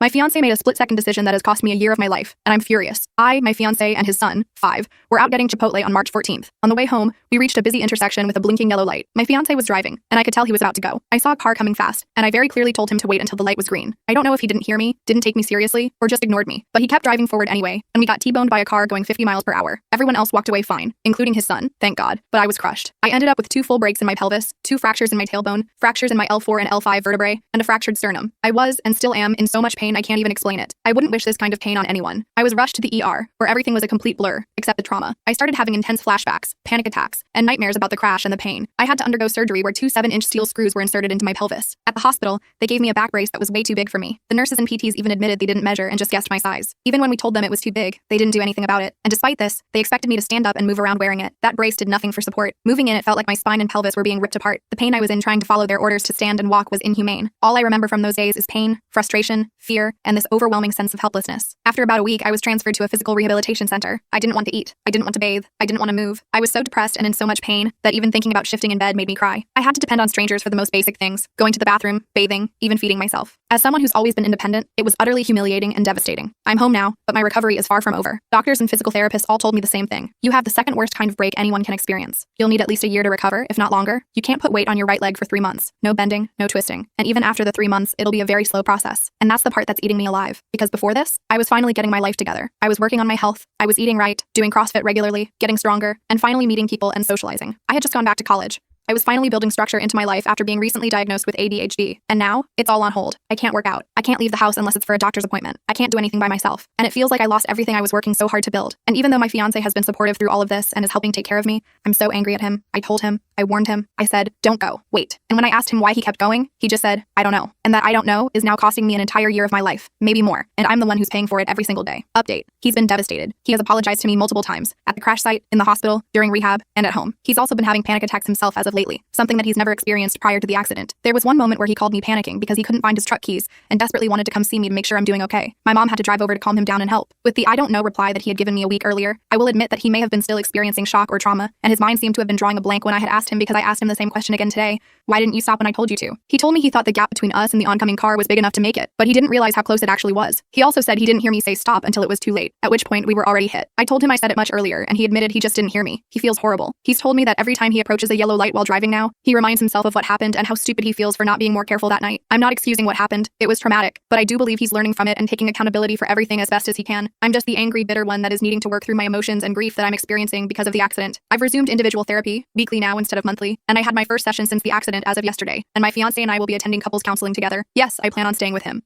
My fiancé made a split-second decision that has cost me a year of my life, and I'm furious. I, my fiancé, and his son, 5, were out getting Chipotle on March 14th. On the way home, we reached a busy intersection with a blinking yellow light. My fiancé was driving, and I could tell he was about to go. I saw a car coming fast, and I very clearly told him to wait until the light was green. I don't know if he didn't hear me, didn't take me seriously, or just ignored me, but he kept driving forward anyway, and we got T-boned by a car going 50 miles per hour. Everyone else walked away fine, including his son, thank God, but I was crushed. I ended up with 2 full breaks in my pelvis, 2 fractures in my tailbone, fractures in my L4 and L5 vertebrae, and a fractured sternum. I was, and still am, in so much pain I can't even explain it. I wouldn't wish this kind of pain on anyone. I was rushed to the ER, where everything was a complete blur, except the trauma. I started having intense flashbacks, panic attacks, and nightmares about the crash and the pain. I had to undergo surgery where 2 7-inch steel screws were inserted into my pelvis. At the hospital, they gave me a back brace that was way too big for me. The nurses and PTs even admitted they didn't measure and just guessed my size. Even when we told them it was too big, they didn't do anything about it. And despite this, they expected me to stand up and move around wearing it. That brace did nothing for support. Moving in, it felt like my spine and pelvis were being ripped apart. The pain I was in trying to follow their orders to stand and walk was inhumane. All I remember from those days is pain, frustration, fear, and this overwhelming sense of helplessness. After about a week, I was transferred to a physical rehabilitation center. I didn't want to eat. I didn't want to bathe. I didn't want to move. I was so depressed and in so much pain that even thinking about shifting in bed made me cry. I had to depend on strangers for the most basic things, going to the bathroom, bathing, even feeding myself. As someone who's always been independent, it was utterly humiliating and devastating. I'm home now, but my recovery is far from over. Doctors and physical therapists all told me the same thing. You have the second worst kind of break anyone can experience. You'll need at least a year to recover, if not longer. You can't put weight on your right leg for 3 months. No bending, no twisting. And even after the 3 months, it'll be a very slow process. And that's the part that's eating me alive. Because before this, I was finally getting my life together. I was working on my health. I was eating right, doing CrossFit regularly, getting stronger, and finally meeting people and socializing. I had just gone back to college. I was finally building structure into my life after being recently diagnosed with ADHD. And now, it's all on hold. I can't work out. I can't leave the house unless it's for a doctor's appointment. I can't do anything by myself. And it feels like I lost everything I was working so hard to build. And even though my fiancé has been supportive through all of this and is helping take care of me, I'm so angry at him. I told him. I warned him. I said, don't go. Wait. And when I asked him why he kept going, he just said, I don't know. And that I don't know is now costing me an entire year of my life, maybe more. And I'm the one who's paying for it every single day. Update. He's been devastated. He has apologized to me multiple times. At the crash site, in the hospital, during rehab, and at home. He's also been having panic attacks himself as of lately, something that he's never experienced prior to the accident. There was one moment where he called me panicking because he couldn't find his truck keys and desperately wanted to come see me to make sure I'm doing okay. My mom had to drive over to calm him down and help. With the I don't know reply that he had given me a week earlier, I will admit that he may have been still experiencing shock or trauma, and his mind seemed to have been drawing a blank when I had asked him because I asked him the same question again today. Why didn't you stop when I told you to? He told me he thought the gap between us and the oncoming car was big enough to make it, but he didn't realize how close it actually was. He also said he didn't hear me say stop until it was too late, at which point we were already hit. I told him I said it much earlier, and he admitted he just didn't hear me. He feels horrible. He's told me that every time he approaches a yellow light while driving now, he reminds himself of what happened and how stupid he feels for not being more careful that night. I'm not excusing what happened. It was traumatic, but I do believe he's learning from it and taking accountability for everything as best as he can. I'm just the angry, bitter one that is needing to work through my emotions and grief that I'm experiencing because of the accident. I've resumed individual therapy, weekly now instead of monthly, and I had my first session since the accident as of yesterday, and my fiancé and I will be attending couples counseling together. Yes, I plan on staying with him.